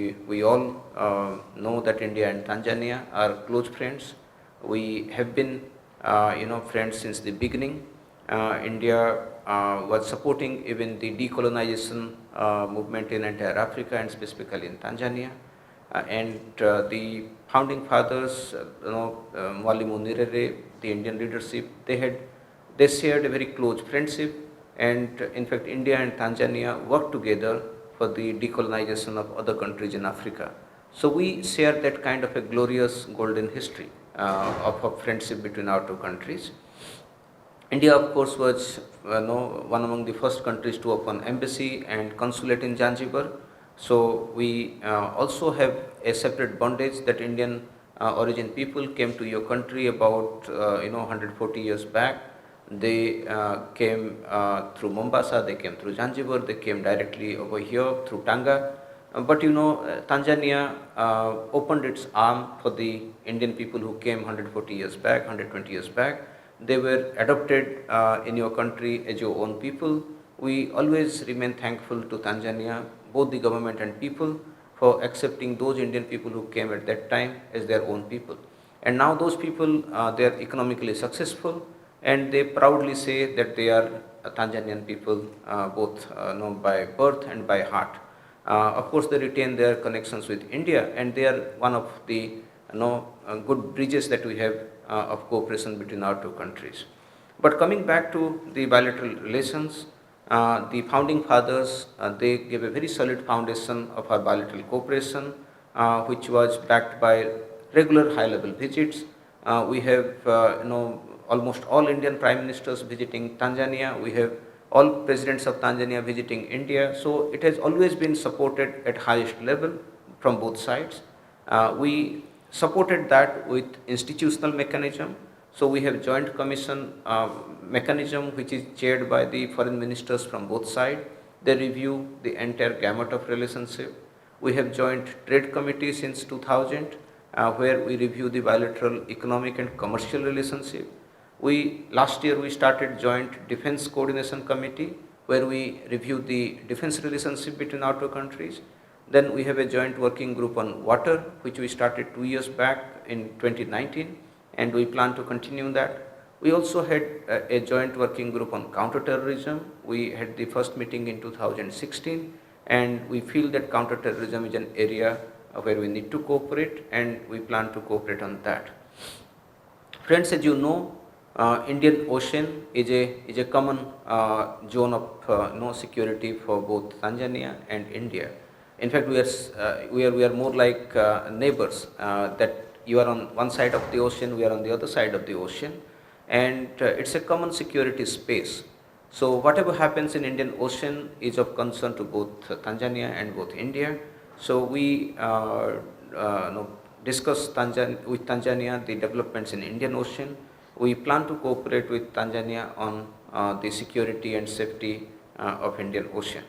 We all know that India and Tanzania are close friends. We have been, friends since the beginning. India was supporting even the decolonization movement in entire Africa and specifically in Tanzania. The founding fathers, Mwalimu Nyerere, the Indian leadership, they shared a very close friendship, and in fact, India and Tanzania worked together for the decolonization of other countries in Africa. So we share that kind of a glorious golden history of friendship between our two countries. India, of course, was one among the first countries to open embassy and consulate in Zanzibar. So we also have a separate bondage that Indian origin people came to your country about 140 years back. They came through Mombasa, they came through Zanzibar, they came directly over here through Tanga. Tanzania opened its arm for the Indian people who came 140 years back, 120 years back. They were adopted in your country as your own people. We always remain thankful to Tanzania, both the government and people, for accepting those Indian people who came at that time as their own people. And now those people, they are economically successful, and they proudly say that they are Tanzanian people, both by birth and by heart. Of course, they retain their connections with India, and they are one of the good bridges that we have of cooperation between our two countries. But coming back to the bilateral relations, the founding fathers, they gave a very solid foundation of our bilateral cooperation, which was backed by regular high-level visits. We have, almost all Indian prime ministers visiting Tanzania. We have all presidents of Tanzania visiting India. So it has always been supported at highest level from both sides. We supported that with institutional mechanism. So we have joint commission mechanism, which is chaired by the foreign ministers from both sides. They review the entire gamut of relationship. We have joint trade committee since 2000, where we review the bilateral economic and commercial relationship. Last year we started joint defense coordination committee, where we review the defense relationship between our two countries. Then we have a joint working group on water, which we started 2 years back in 2019, and we plan to continue that. We also had a joint working group on counterterrorism. We had the first meeting in 2016, and we feel that counterterrorism is an area where we need to cooperate, and we plan to cooperate on that. Friends, as you know, Indian Ocean is a common zone of security for both Tanzania and India. In fact, we are more like neighbors. That you are on one side of the ocean, we are on the other side of the ocean, and it's a common security space. So whatever happens in Indian Ocean is of concern to both Tanzania and both India. So we discuss with Tanzania the developments in Indian Ocean. We plan to cooperate with Tanzania on the security and safety of Indian Ocean.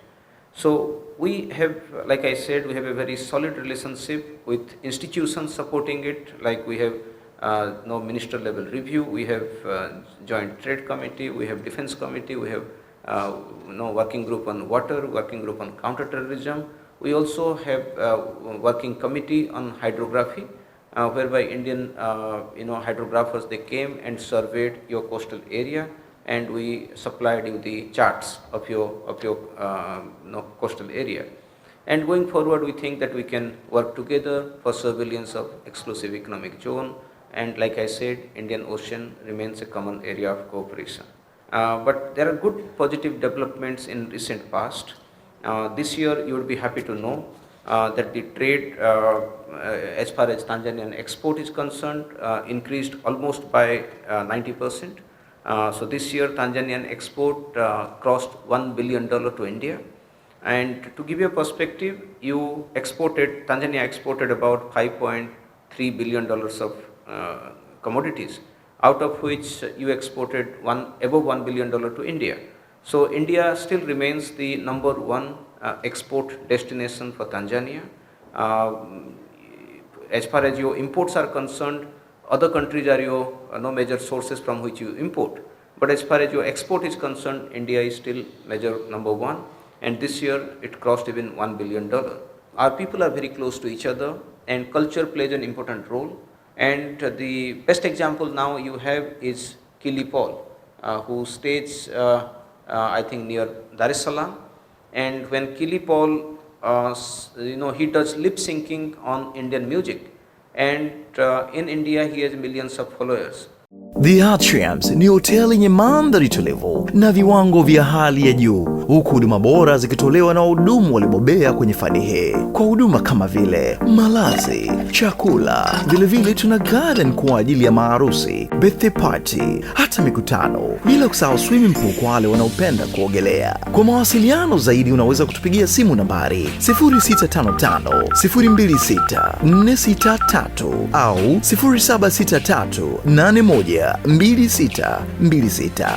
So we have, like I said, we have a very solid relationship with institutions supporting it, like we have minister level review, we have joint trade committee, we have defense committee, we have working group on water, working group on counterterrorism. We also have working committee on hydrography, whereby Indian hydrographers, they came and surveyed your coastal area, and we supplied you the charts of your coastal area. And going forward, we think that we can work together for surveillance of exclusive economic zone. And like I said, Indian Ocean remains a common area of cooperation. But there are good positive developments in recent past. This year, you would be happy to know that the trade, as far as Tanzanian export is concerned, increased almost by 90%. So this year, Tanzanian export crossed $1 billion to India. And to give you a perspective, Tanzania exported about $5.3 billion of commodities, out of which you exported above $1 billion to India. So India still remains the number one export destination for Tanzania. As far as your imports are concerned, other countries are your major sources from which you import. But as far as your export is concerned, India is still major number one. And this year it crossed even $1 billion. our people are very close to each other, and culture plays an important role. And the best example now you have is Kili Paul, who stays, I think, near Dar es Salaam. And when Kili Paul, he does lip syncing on Indian music, and in India he has millions of followers. The Atriums ni hoteli yenye mandhari tulivu na viwango vya hali ya juu, huku huduma bora zikitolewa na wahudumu walibobea kwenye fani hii, kwa huduma kama vile malazi, chakula. Vilevile tuna garden kwa ajili ya maharusi, birthday party, hata mikutano, bila kusahau swimming pool kwa wale wanaopenda kuogelea. Kwa mawasiliano zaidi unaweza kutupigia simu nambari 0655 026 463 au 0763 81 2626.